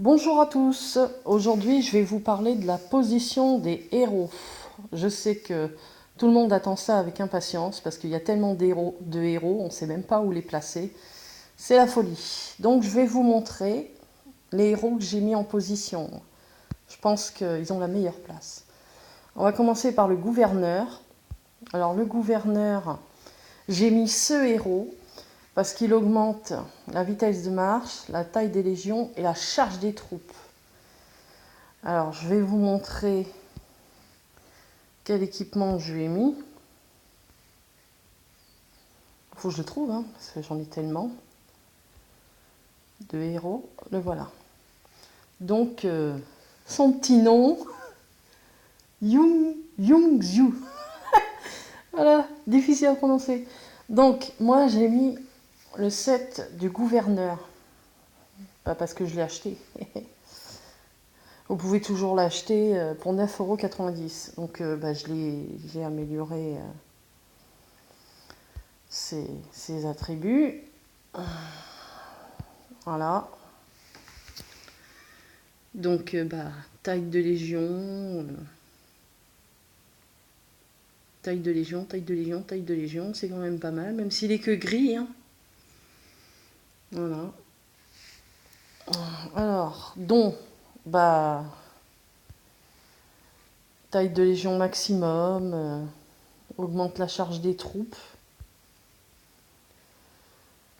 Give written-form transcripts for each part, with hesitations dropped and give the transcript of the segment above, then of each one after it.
Bonjour à tous, aujourd'hui je vais vous parler de la position des héros. Je sais que tout le monde attend ça avec impatience parce qu'il y a tellement de héros, on ne sait même pas où les placer. C'est la folie. Donc je vais vous montrer les héros que j'ai mis en position. Je pense qu'ils ont la meilleure place. On va commencer par le gouverneur. Alors le gouverneur, j'ai mis ce héros parce qu'il augmente la vitesse de marche, la taille des légions et la charge des troupes. Alors, je vais vous montrer quel équipement je lui ai mis. Il faut que je le trouve, hein, parce que j'en ai tellement de héros. Le voilà. Donc, son petit nom, Young-Xiu. Voilà, difficile à prononcer. Donc, moi, j'ai mis le set du gouverneur. Pas parce que je l'ai acheté. Vous pouvez toujours l'acheter pour 9,90 €. Donc, j'ai amélioré ses attributs. Voilà. Donc, taille de légion, taille de légion, taille de légion, taille de légion, c'est quand même pas mal, même s'il est que gris, hein. Voilà. Alors, bah, taille de légion maximum, augmente la charge des troupes.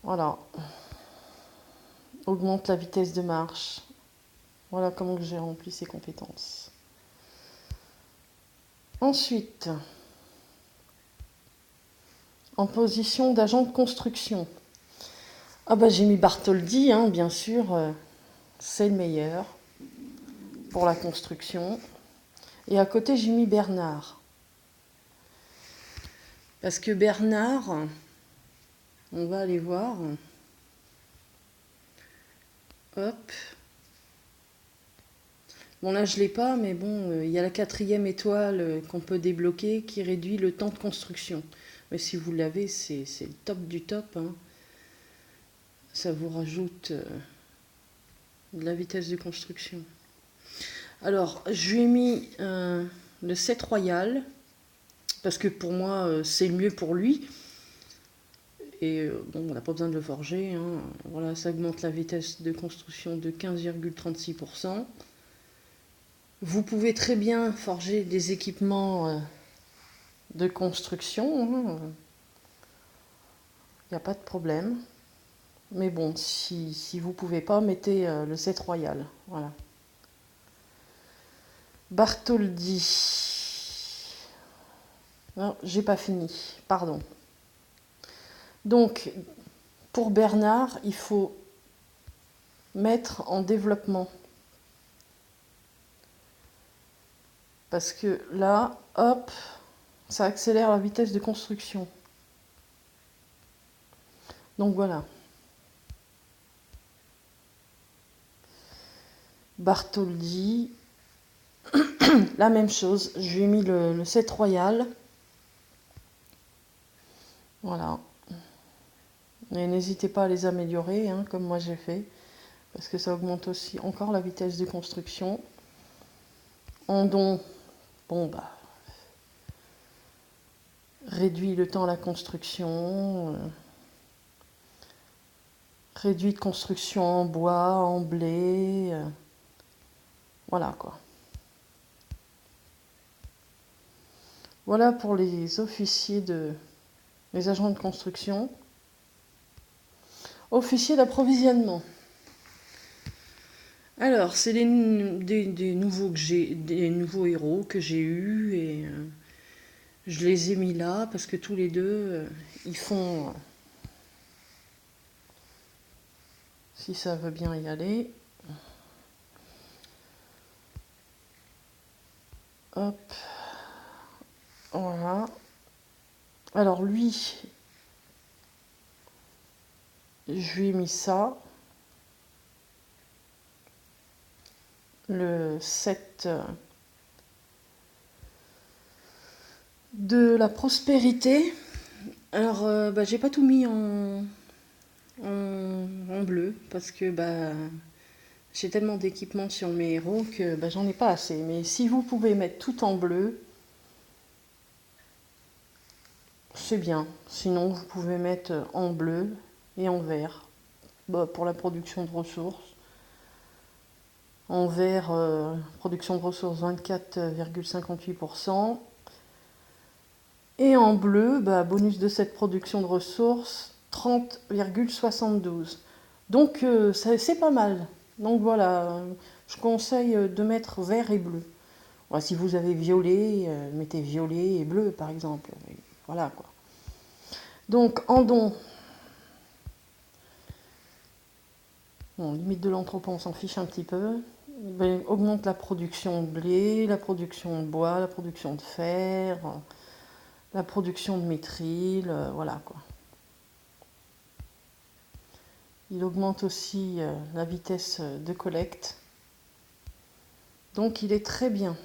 Voilà. Augmente la vitesse de marche. Voilà comment j'ai rempli ces compétences. Ensuite, en position d'agent de construction. Ah bah j'ai mis Bartholdi, hein, bien sûr, c'est le meilleur pour la construction. Et à côté, j'ai mis Bernard. Parce que Bernard, on va aller voir. Hop. Bon, là, je ne l'ai pas, mais bon, il y a la 4e étoile qu'on peut débloquer qui réduit le temps de construction. Mais si vous l'avez, c'est le top du top, hein. Ça vous rajoute de la vitesse de construction. Alors, je lui ai mis le 7 royal, parce que pour moi, c'est le mieux pour lui. Et bon, on n'a pas besoin de le forger, hein. Voilà, ça augmente la vitesse de construction de 15,36%. Vous pouvez très bien forger des équipements de construction, hein. Il n'y a pas de problème. Mais bon, si vous ne pouvez pas, mettez le 7 royal. Voilà. Bartholdi. Non, j'ai pas fini. Pardon. Donc, pour Bernard, il faut mettre en développement. Parce que là, hop, ça accélère la vitesse de construction. Donc voilà. Bartholdi, la même chose. Je lui ai mis le 7 royal. Voilà. Et n'hésitez pas à les améliorer, hein, comme moi j'ai fait. Parce que ça augmente aussi encore la vitesse de construction. En don, réduit le temps à la construction. Réduit de construction en bois, en blé. Voilà quoi. Voilà pour les officiers les agents de construction. Officiers d'approvisionnement. Alors, c'est des nouveaux héros que j'ai eus et je les ai mis là parce que tous les deux, ils font, si ça veut bien y aller. Hop. Voilà. Alors lui, je lui ai mis ça. Le 7 de la prospérité. Alors, j'ai pas tout mis en bleu parce que J'ai tellement d'équipements sur mes héros que bah, j'en ai pas assez. Mais si vous pouvez mettre tout en bleu, c'est bien. Sinon, vous pouvez mettre en bleu et en vert pour la production de ressources. En vert, production de ressources 24,58%. Et en bleu, bonus de cette production de ressources 30,72. Donc c'est pas mal. Donc voilà, je conseille de mettre vert et bleu. Voilà, si vous avez violet, mettez violet et bleu par exemple. Voilà quoi. Donc en don, bon, limite de l'entrepôt, on s'en fiche un petit peu. Augmente la production de blé, la production de bois, la production de fer, la production de mithril, voilà quoi. Il augmente aussi la vitesse de collecte. Donc il est très bien.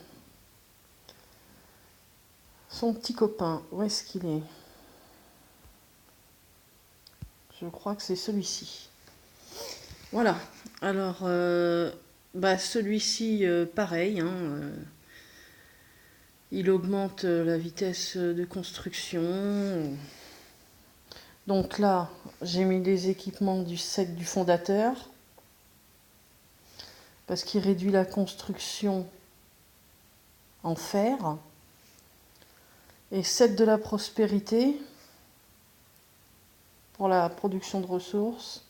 Son petit copain, où est-ce qu'il est? Je crois que c'est celui-ci. Voilà. Alors, celui-ci, pareil. Il augmente la vitesse de construction. Donc là, j'ai mis les équipements du set du fondateur. Parce qu'il réduit la construction en fer. Et set de la prospérité pour la production de ressources.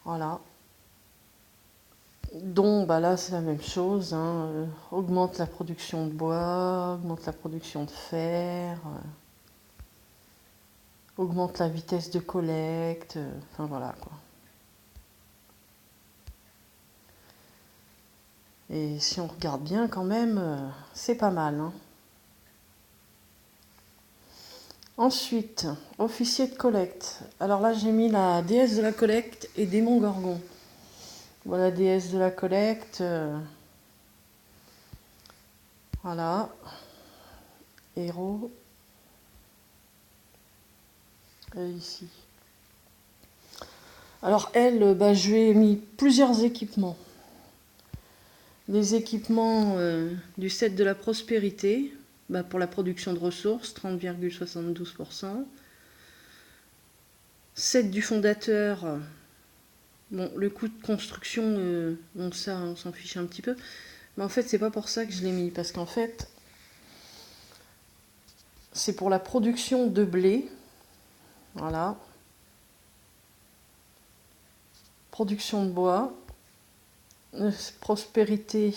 Voilà. Donc là c'est la même chose. Augmente la production de bois, augmente la production de fer, augmente la vitesse de collecte. Enfin voilà quoi. Et si on regarde bien quand même, c'est pas mal. Ensuite, officier de collecte. Alors là, j'ai mis la déesse de la collecte et démon gorgon. Voilà, déesse de la collecte. Voilà. Héros. Et ici. Alors elle, je lui ai mis plusieurs équipements. Les équipements du set de la prospérité, pour la production de ressources, 30,72%. Set du fondateur, bon, le coût de construction, ça on s'en fiche un petit peu. Mais en fait, c'est pas pour ça que je l'ai mis, parce qu'en fait, c'est pour la production de blé. Voilà. Production de bois. Prospérité.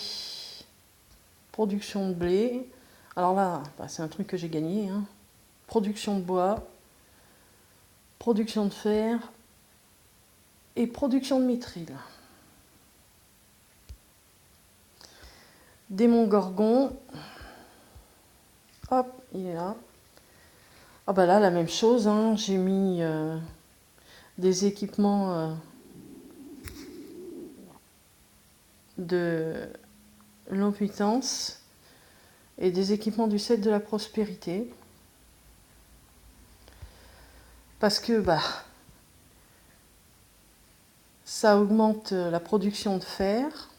Production de blé. Alors là, c'est un truc que j'ai gagné. Production de bois. Production de fer. Et production de mithril. Démon gorgon. Hop, il est là. Ah là, la même chose. J'ai mis des équipements de l'opulence et des équipements du set de la prospérité. Parce que ça augmente la production de fer,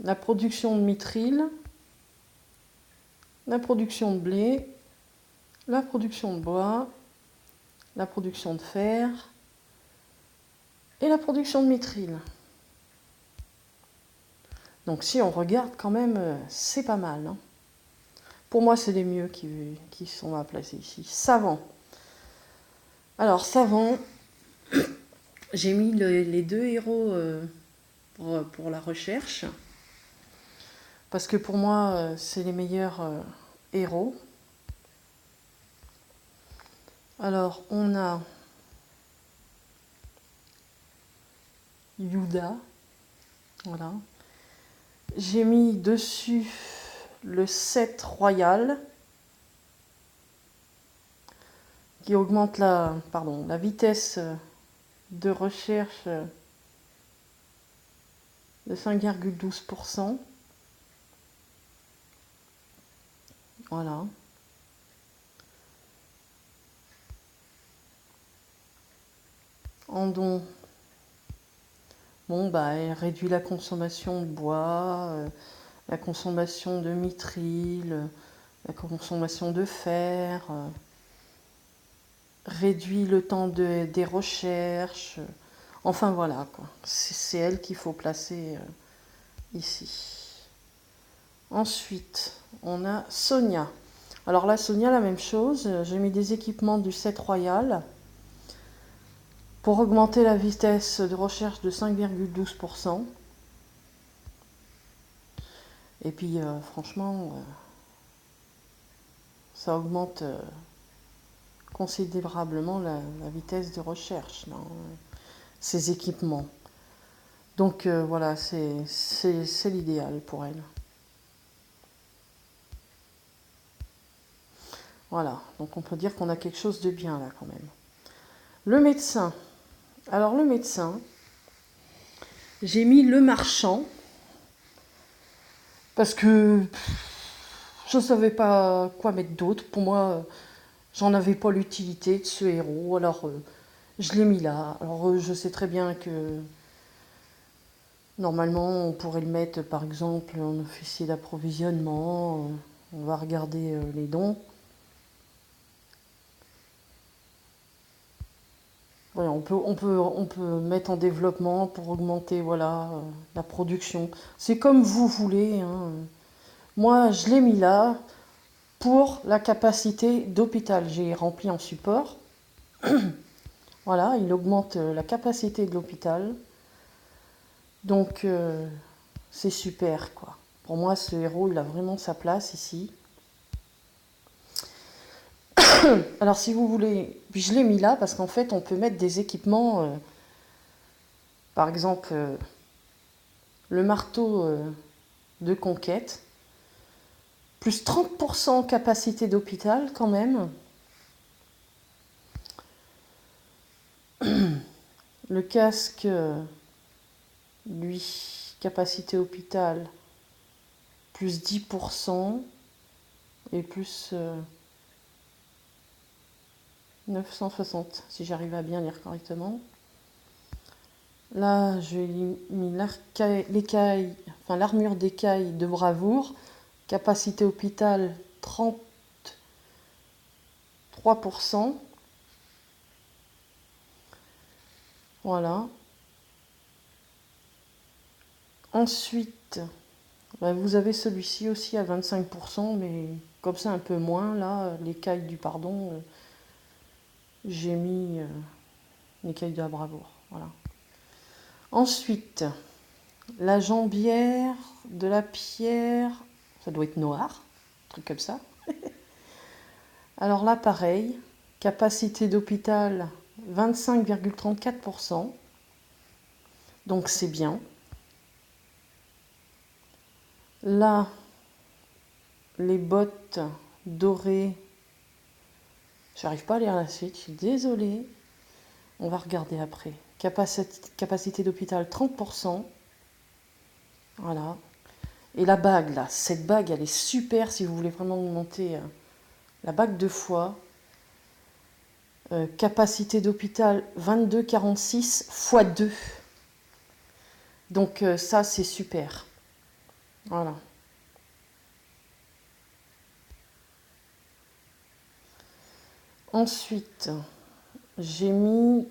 la production de mithril, la production de blé, la production de bois, la production de fer et la production de mithril. Donc si on regarde quand même, c'est pas mal. Pour moi, c'est les mieux qui sont à placer ici. Savant. Alors, savant, j'ai mis les deux héros pour la recherche. Parce que pour moi, c'est les meilleurs héros. Alors, on a Yuda. Voilà. J'ai mis dessus le set royal qui augmente la vitesse de recherche de 5,12%. Voilà. En don, bon, bah, elle réduit la consommation de bois, la consommation de mithril, la consommation de fer, réduit le temps des recherches. Enfin voilà, quoi. C'est elle qu'il faut placer ici. Ensuite, on a Sonia. Alors là, Sonia, la même chose. J'ai mis des équipements du set Royal pour augmenter la vitesse de recherche de 5,12%. Et puis, franchement, ça augmente considérablement la vitesse de recherche dans ces équipements. Donc voilà, c'est l'idéal pour elle. Voilà, donc on peut dire qu'on a quelque chose de bien là quand même. Le médecin. Alors le médecin, j'ai mis le marchand parce que je ne savais pas quoi mettre d'autre. Pour moi, j'en avais pas l'utilité de ce héros, alors je l'ai mis là. Alors je sais très bien que normalement on pourrait le mettre par exemple en officier d'approvisionnement. On va regarder les dons. Ouais, on peut mettre en développement pour augmenter voilà, la production. C'est comme vous voulez, hein. Moi, je l'ai mis là pour la capacité d'hôpital. J'ai rempli en support. Voilà, il augmente la capacité de l'hôpital. Donc, c'est super, quoi. Pour moi, ce héros, il a vraiment sa place ici. Alors, si vous voulez, puis je l'ai mis là parce qu'en fait, on peut mettre des équipements, par exemple, le marteau de conquête, plus 30% capacité d'hôpital quand même. Le casque, lui, capacité hôpital, plus 10% et plus 960, si j'arrive à bien lire correctement. Là, j'ai mis l'armure d'écaille de bravoure, capacité hôpital 33%. Voilà. Ensuite, vous avez celui-ci aussi à 25%, mais comme ça un peu moins. Là, l'écaille du pardon, j'ai mis l'écaille de la bravoure. Voilà. Ensuite, la jambière de la pierre, ça doit être noir, un truc comme ça. Alors là, pareil, capacité d'hôpital 25,34%. Donc c'est bien. Là, les bottes dorées, j'arrive pas à lire la suite, je suis désolée. On va regarder après. Capacité d'hôpital 30%. Voilà. Et la bague, là, cette bague, elle est super si vous voulez vraiment augmenter la bague de foi. Capacité d'hôpital 22,46 x 2. Donc ça, c'est super. Voilà. Ensuite, j'ai mis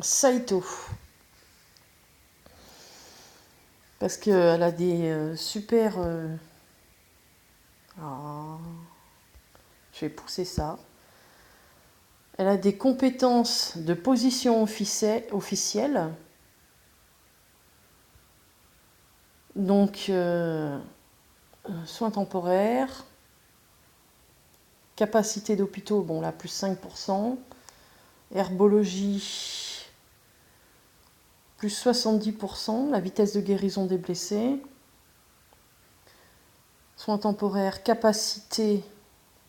Saito. Parce qu'elle a des super... je vais pousser ça. Elle a des compétences de position officielle. Donc, soins temporaires. Capacité d'hôpitaux, bon là, plus 5%. Herbologie, plus 70%. La vitesse de guérison des blessés. Soins temporaires, capacité,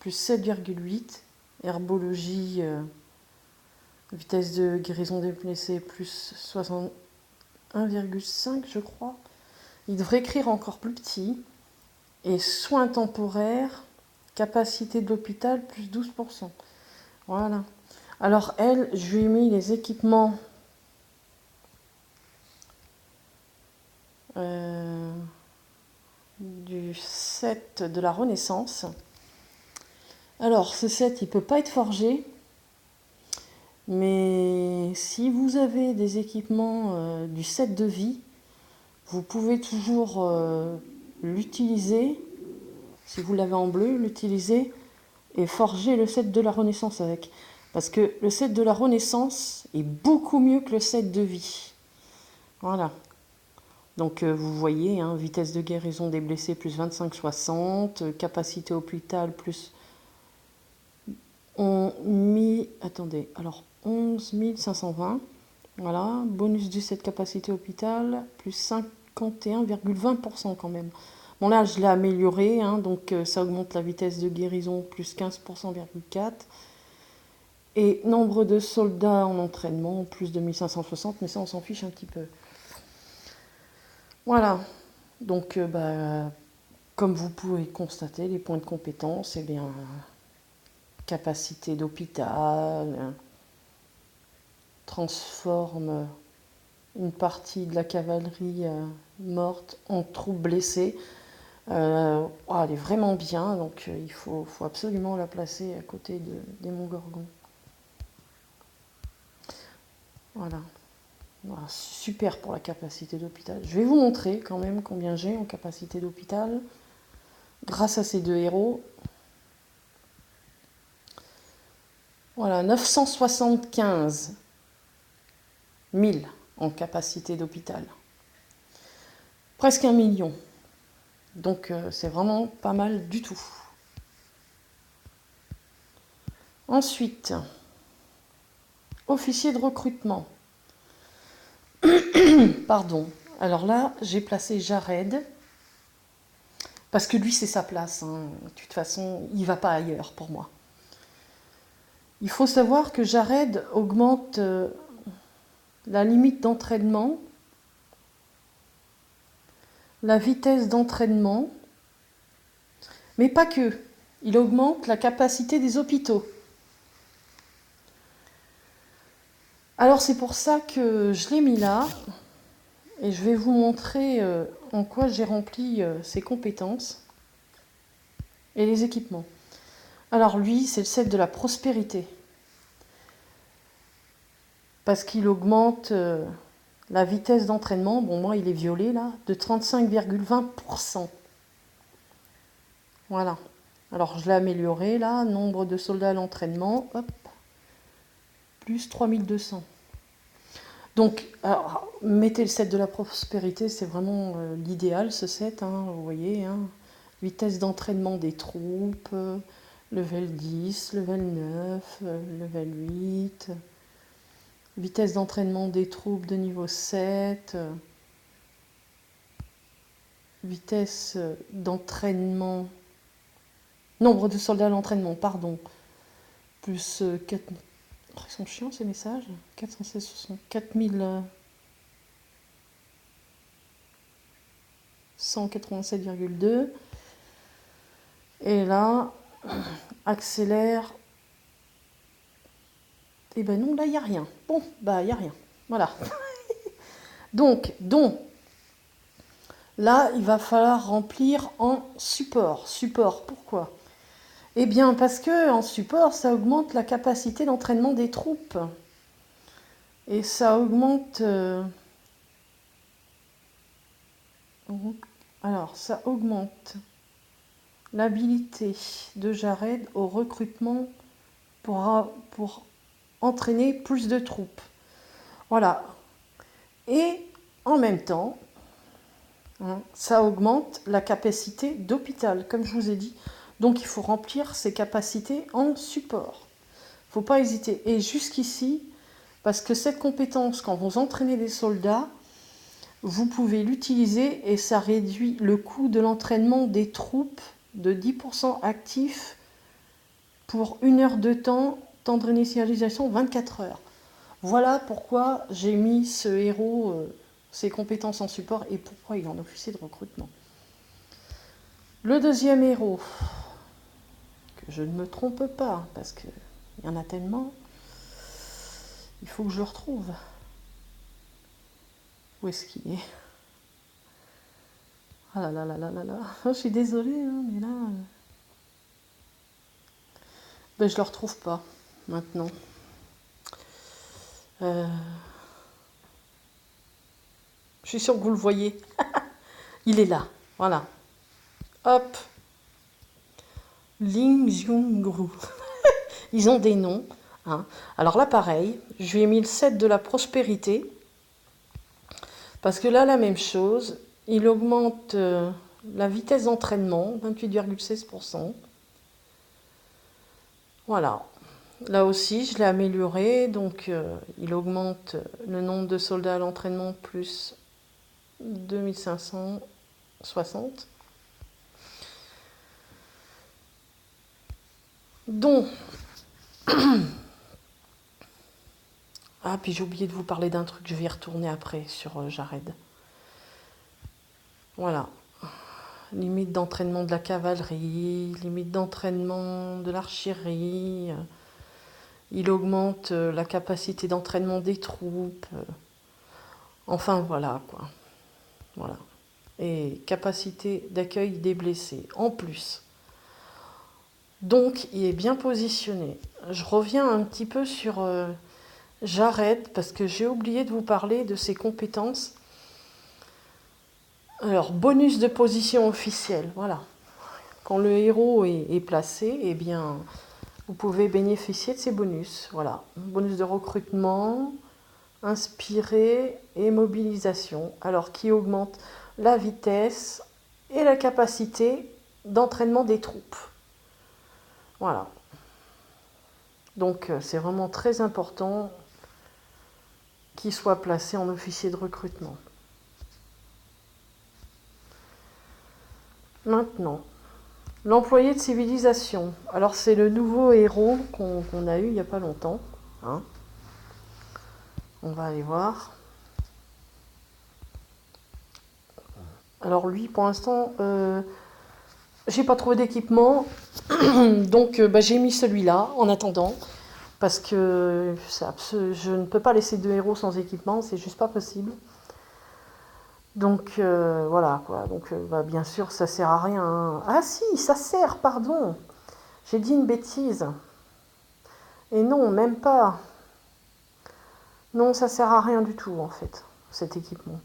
plus 7,8. Herbologie, vitesse de guérison des blessés, plus 61,5 je crois. Il devrait écrire encore plus petit. Et soins temporaires, capacité de l'hôpital, plus 12%. Voilà. Alors elle, je lui ai mis les équipements du set de la Renaissance. Alors ce set, il ne peut pas être forgé, mais si vous avez des équipements du set de vie, vous pouvez toujours l'utiliser, si vous l'avez en bleu, l'utiliser et forger le set de la Renaissance avec. Parce que le set de la Renaissance est beaucoup mieux que le set de vie. Voilà. Donc vous voyez, hein, vitesse de guérison des blessés plus 25-60, capacité hôpital plus attendez, alors 11 520. Voilà, bonus du set capacité hôpital plus 51,20% quand même. Bon là je l'ai amélioré, hein, donc ça augmente la vitesse de guérison plus 15,4%. Et nombre de soldats en entraînement plus de 1560, mais ça on s'en fiche un petit peu. Voilà, donc comme vous pouvez constater, les points de compétence, eh bien, capacité d'hôpital, transforme une partie de la cavalerie morte en troupes blessées. Elle est vraiment bien, donc il faut absolument la placer à côté de Démon-Gorgon. Voilà. Voilà, super pour la capacité d'hôpital. Je vais vous montrer quand même combien j'ai en capacité d'hôpital grâce à ces deux héros. Voilà, 975 000 en capacité d'hôpital. Presque 1 million. Donc c'est vraiment pas mal du tout. Ensuite, officier de recrutement. Pardon. Alors là, j'ai placé Jared. Parce que lui, c'est sa place. Hein. De toute façon, il ne va pas ailleurs pour moi. Il faut savoir que Jared augmente la limite d'entraînement, la vitesse d'entraînement, mais pas que. Il augmente la capacité des hôpitaux. Alors c'est pour ça que je l'ai mis là. Et je vais vous montrer en quoi j'ai rempli ses compétences et les équipements. Alors lui, c'est le set de la prospérité. Parce qu'il augmente la vitesse d'entraînement. Bon, moi, il est violet, là, de 35,20%. Voilà. Alors, je l'ai amélioré, là. Nombre de soldats à l'entraînement. Hop. Plus 3200. Donc, alors, mettez le set de la prospérité, c'est vraiment l'idéal, ce set, hein, vous voyez. Hein. Vitesse d'entraînement des troupes, level 10, level 9, level 8. Vitesse d'entraînement des troupes de niveau 7. Vitesse d'entraînement. Nombre de soldats à l'entraînement, pardon. Plus 4. Oh, ils sont chiants ces messages. 416, 4000. 187,2. Et là, accélère. Et ben non, là, il n'y a rien. Bon, bah, il n'y a rien. Voilà. Donc, là, il va falloir remplir en support. Support, pourquoi ? Eh bien, parce que en support, ça augmente la capacité d'entraînement des troupes. Et ça augmente... Alors, ça augmente l'habilité de Jared au recrutement pour entraîner plus de troupes. Voilà. Et en même temps, hein, ça augmente la capacité d'hôpital, comme je vous ai dit. Donc il faut remplir ces capacités en support. Il ne faut pas hésiter. Et jusqu'ici, parce que cette compétence, quand vous entraînez des soldats, vous pouvez l'utiliser et ça réduit le coût de l'entraînement des troupes de 10% actifs pour 1 heure de temps d'initialisation 24 heures. Voilà pourquoi j'ai mis ce héros, ses compétences en support et pourquoi il est en officier de recrutement. Le deuxième héros, que je ne me trompe pas, parce que Il y en a tellement. Il faut que je le retrouve. Où est-ce qu'il est? Ah là là là là là là. Je suis désolée, hein, mais là... Ben, je le retrouve pas, maintenant. Je suis sûre que vous le voyez. Il est là, voilà. Hop. Ling Jung-gru. Ils ont des noms. Hein. Alors là, pareil, je lui ai mis le 7 de la prospérité. Parce que là, la même chose. Il augmente la vitesse d'entraînement, 28,16%. Voilà. Là aussi, je l'ai amélioré. Donc, il augmente le nombre de soldats à l'entraînement plus 2560. Donc, ah, puis j'ai oublié de vous parler d'un truc, je vais y retourner après sur Jared. Voilà. Limite d'entraînement de la cavalerie, limite d'entraînement de l'artillerie. Il augmente la capacité d'entraînement des troupes. Enfin, voilà, quoi. Voilà. Et capacité d'accueil des blessés, en plus. Donc, il est bien positionné. Je reviens un petit peu sur Jared, parce que j'ai oublié de vous parler de ses compétences. Alors, bonus de position officielle, voilà. Quand le héros est placé, eh bien, vous pouvez bénéficier de ces bonus. Voilà, bonus de recrutement, inspiré et mobilisation. Alors, qui augmente la vitesse et la capacité d'entraînement des troupes. Voilà. Donc, c'est vraiment très important qu'il soit placé en officier de recrutement. Maintenant, l'employé de civilisation. Alors, c'est le nouveau héros qu'on a eu il n'y a pas longtemps. Hein. On va aller voir. Alors, lui, pour l'instant, j'ai pas trouvé d'équipement. Donc, j'ai mis celui-là en attendant. Parce que je ne peux pas laisser deux héros sans équipement. C'est juste pas possible. Donc, voilà, quoi. Donc, bien sûr, ça sert à rien. Hein. Ah si, ça sert, pardon. J'ai dit une bêtise. Et non, même pas. Non, ça sert à rien du tout, en fait, cet équipement.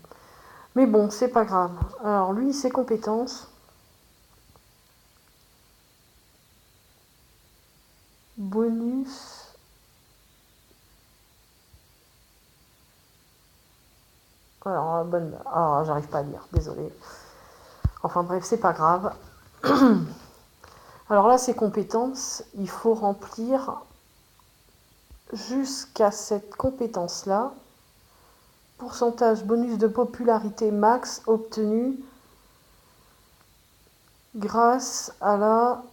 Mais bon, c'est pas grave. Alors, lui, ses compétences. Bonus. Alors, j'arrive pas à lire, désolé. Enfin bref, c'est pas grave. Alors là, ses compétences, il faut remplir jusqu'à cette compétence-là. Pourcentage bonus de popularité max obtenu grâce à la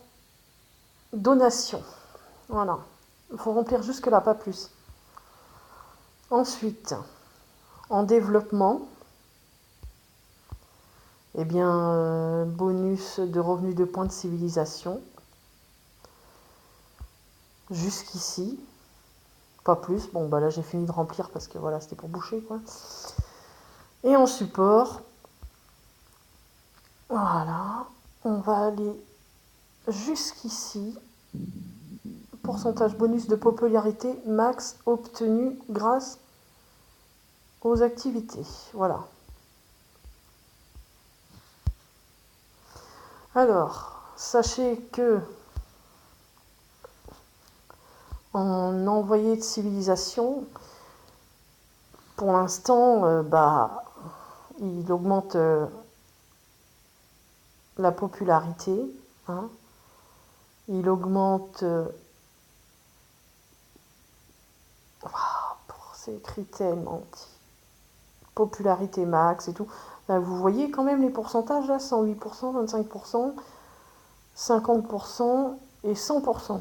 donation. Voilà. Il faut remplir jusque-là, pas plus. Ensuite, en développement, eh bien, bonus de revenus de points de civilisation. Jusqu'ici. Pas plus. Bon, là, j'ai fini de remplir parce que voilà, c'était pour boucher, quoi. Et en support, voilà, on va aller jusqu'ici. Pourcentage bonus de popularité max obtenu grâce aux activités. Voilà. Alors, sachez que en envoyé de civilisation, pour l'instant, il augmente la popularité. Hein. Il augmente... c'est écrit tellement petit. Popularité max et tout. Là, vous voyez quand même les pourcentages, là, 108%, 25%, 50% et 100%.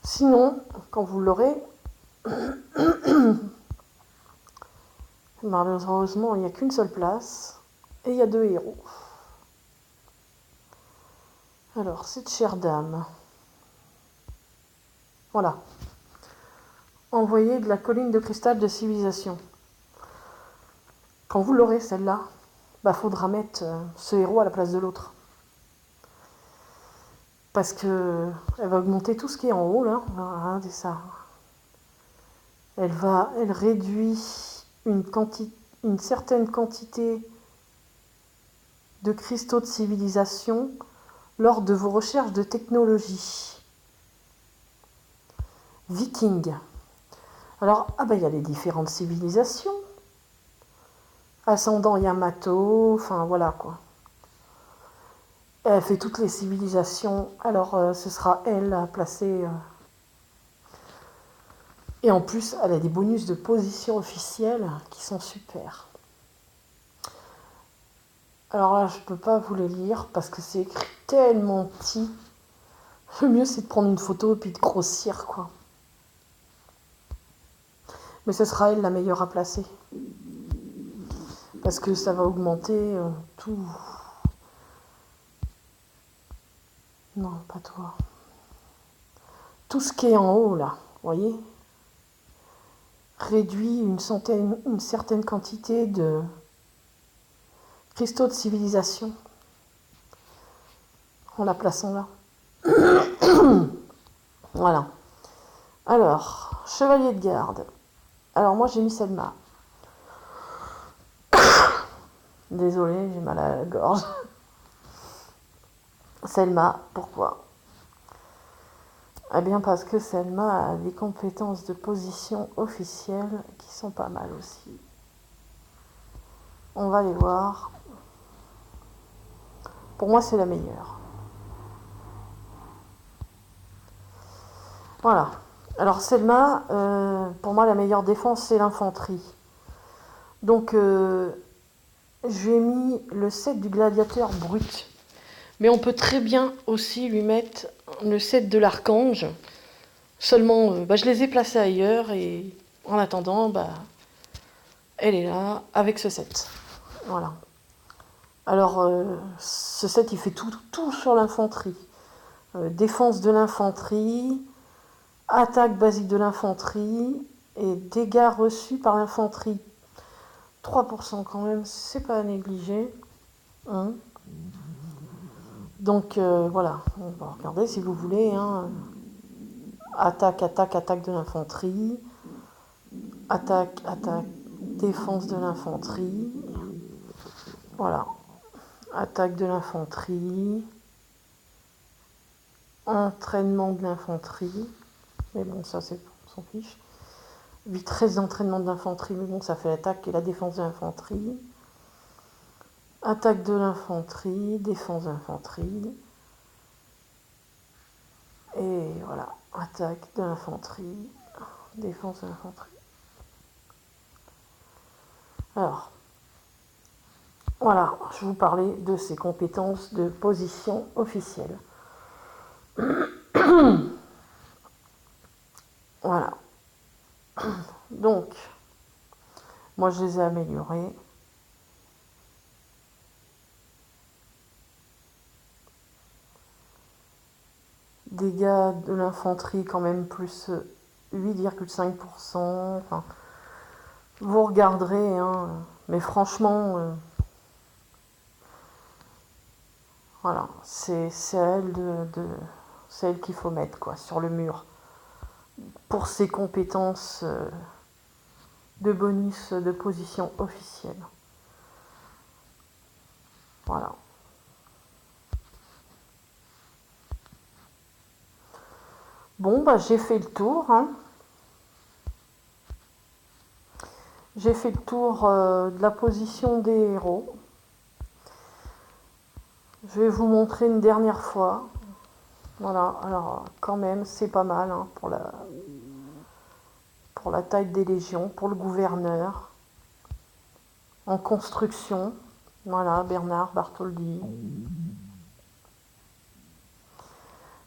Sinon, quand vous l'aurez, malheureusement, il n'y a qu'une seule place et il y a deux héros. Alors, cette chère dame, Voilà. Envoyé de la colline de cristal de civilisation. Quand vous l'aurez, celle-là, faudra mettre ce héros à la place de l'autre. Parce que elle va augmenter tout ce qui est en haut, là. Regardez ça. Elle réduit une certaine quantité de cristaux de civilisation lors de vos recherches de technologie. Viking. Alors, il y a les différentes civilisations. Ascendant Yamato, enfin voilà quoi. Elle fait toutes les civilisations, alors ce sera elle à placer. Et en plus, elle a des bonus de position officielle qui sont super. Alors là, je ne peux pas vous les lire parce que c'est écrit tellement petit. Le mieux, c'est de prendre une photo et puis de grossir, quoi. Mais ce sera elle la meilleure à placer. Parce que ça va augmenter tout. Non, pas toi. Tout ce qui est en haut, là, vous voyez, réduit une certaine quantité de cristaux de civilisation en la plaçant là. Voilà. Alors, chevalier de garde. Alors moi j'ai mis Selma. Désolée, j'ai mal à la gorge. Selma, pourquoi? Eh bien parce que Selma a des compétences de position officielles qui sont pas mal aussi. On va les voir. Pour moi c'est la meilleure. Voilà. Alors Selma, pour moi la meilleure défense c'est l'infanterie. Donc j'ai mis le set du gladiateur brut. Mais on peut très bien aussi lui mettre le set de l'archange. Seulement, je les ai placés ailleurs et en attendant, elle est là avec ce set. Voilà. Alors, ce set, il fait tout sur l'infanterie. Défense de l'infanterie, attaque basique de l'infanterie et dégâts reçus par l'infanterie. 3% quand même, c'est pas à négliger. Hein. Donc voilà, on va regarder si vous voulez. Hein. Attaque de l'infanterie. Attaque, défense de l'infanterie. Voilà. Attaque de l'infanterie. Entraînement de l'infanterie. Mais bon, ça c'est on s'en fiche. Vitesse d'entraînement de l'infanterie, mais bon, ça fait l'attaque et la défense de l'infanterie. Attaque de l'infanterie, défense de l'infanterie. Et voilà, attaque de l'infanterie, défense de l'infanterie. Alors, voilà, je vous parlais de ces compétences de position officielle. Voilà. Donc, moi je les ai améliorés. Dégâts de l'infanterie quand même plus 8,5%. Enfin, vous regarderez, hein, mais franchement, voilà, c'est elle c'est elle qu'il faut mettre quoi sur le mur pour ses compétences de bonus de position officielle. Voilà. Bon, j'ai fait le tour. Hein. J'ai fait le tour de la position des héros. Je vais vous montrer une dernière fois. Voilà, alors quand même, c'est pas mal hein, pour la taille des légions, pour le gouverneur. En construction. Voilà, Bernard Bartholdi.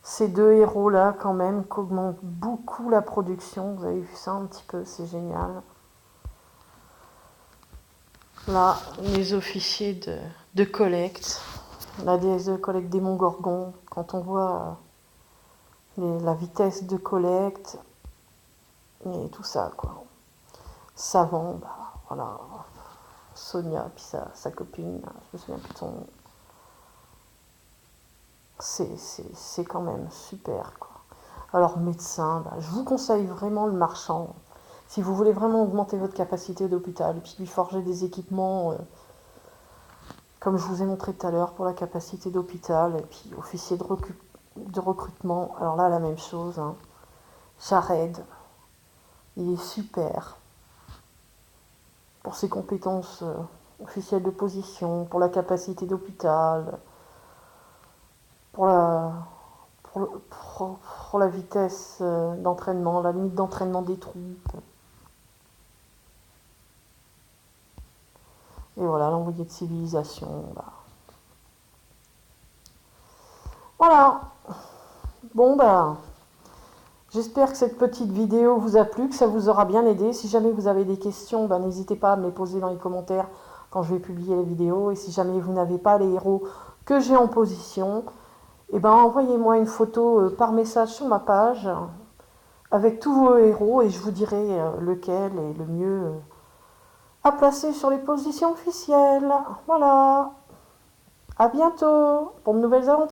Ces deux héros-là, quand même, qui augmentent beaucoup la production. Vous avez vu ça un petit peu, c'est génial. Là, les officiers de collecte. La déesse de collecte des Monts Gorgons. Quand on voit la vitesse de collecte et tout ça, quoi. Savant, bah, voilà, Sonia, puis sa copine, je me souviens plus de son nom. C'est quand même super, quoi. Alors, médecin, bah, je vous conseille vraiment le marchand. Si vous voulez vraiment augmenter votre capacité d'hôpital, et puis lui forger des équipements, comme je vous ai montré tout à l'heure, pour la capacité d'hôpital, et puis officier de recrutement, alors là, la même chose, hein. Jared, il est super pour ses compétences officielles de position, pour la capacité d'hôpital, pour la, pour la vitesse d'entraînement, la limite d'entraînement des troupes. Et voilà, l'envoyé de civilisation. Bah. Voilà. Bon, bah, j'espère que cette petite vidéo vous a plu, que ça vous aura bien aidé. Si jamais vous avez des questions, bah, n'hésitez pas à me les poser dans les commentaires quand je vais publier la vidéo. Et si jamais vous n'avez pas les héros que j'ai en position, eh ben, envoyez-moi une photo par message sur ma page avec tous vos héros et je vous dirai lequel est le mieux à placer sur les positions officielles. Voilà. À bientôt pour de nouvelles aventures.